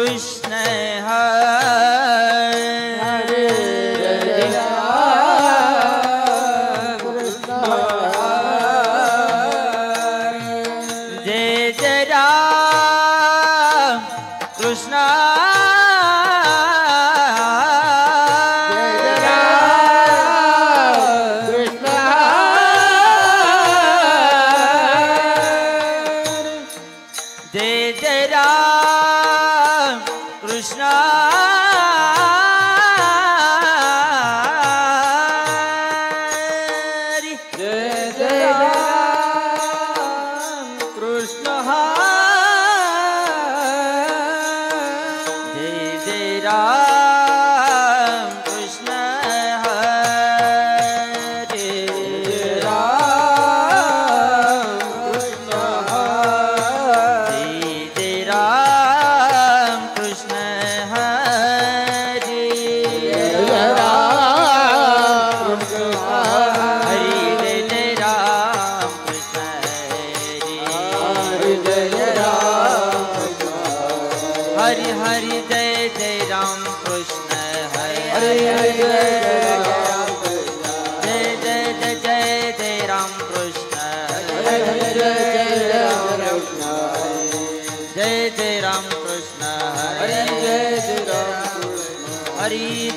कृष्ण हरे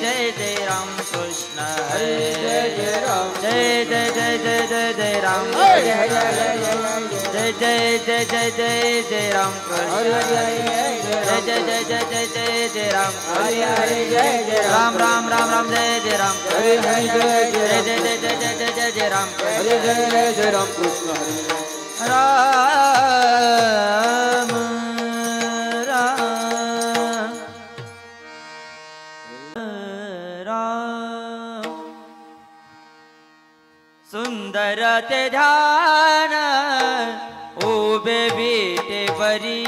जय जय राम कृष्ण जय जय जय राम जय जय जय जय जय राम राम राम राम राम जय जय राम जय जय जय जय जय जय जय राम जय जय राम कृष्ण राम राम राम सुंदर ते ध्यान उबे बीटे बरी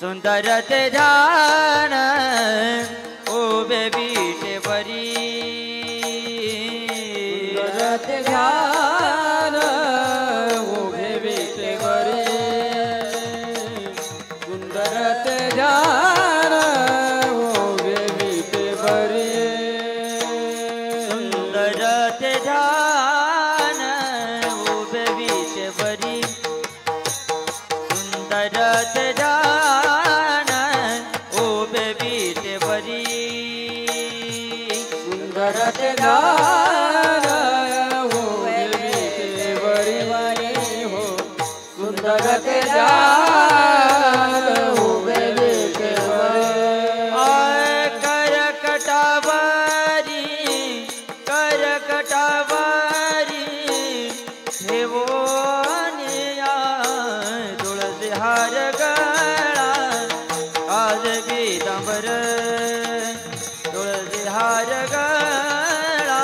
सुंदर ते ध्यान उबे बीटे बरी सुंदर ते ध्यान उबे बीटे बरी सुंदर ते ध्यान उबे बीटे बरी सुंदर ते ध्यान उबे बीटे बरी सुंदर ते ध्यान उबे बीटे बरी सुंदर ते ध्यान उबे बीटे बरी हो सुंदर ते ध्यान उबे बीटे कर कटावारी हेवो निया तुलसी हार गळा आज पीतांबर तुलसी हार गळा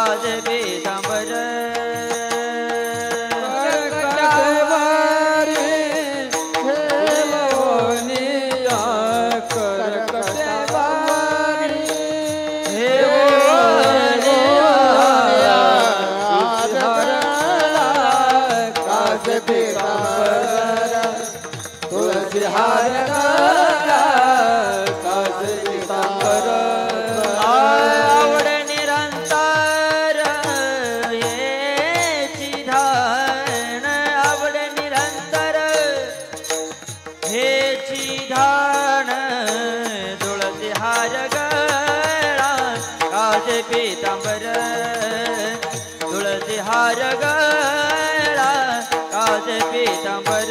आज पीतांबर आवड निरंतर हेची धान आवड निरंतर हेची धान तुळसी हार गळा काज पीतांबर तुळसी हार गळा काज पीतांबर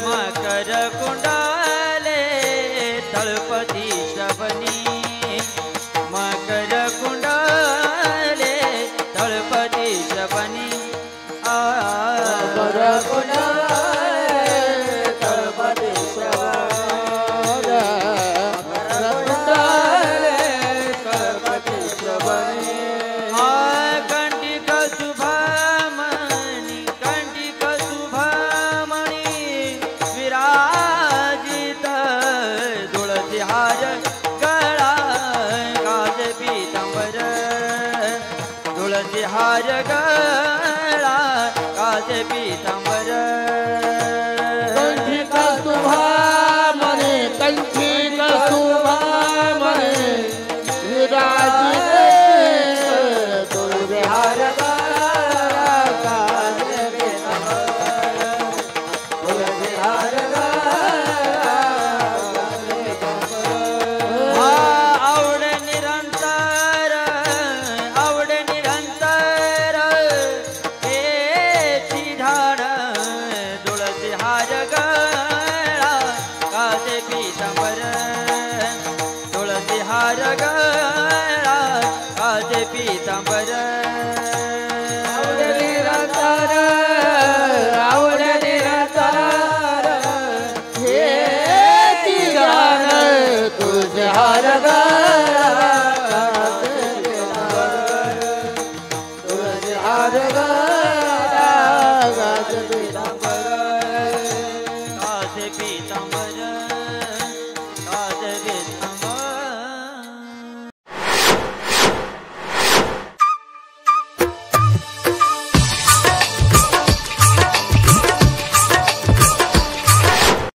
मकर कुंडले तळपती श्रवणी मकर कुंडले तळपती श्रवणी मकर कुंडले तळपती श्रवणी मकर कुंडले तळपती तुळसी हार गळा कासे पीतांबर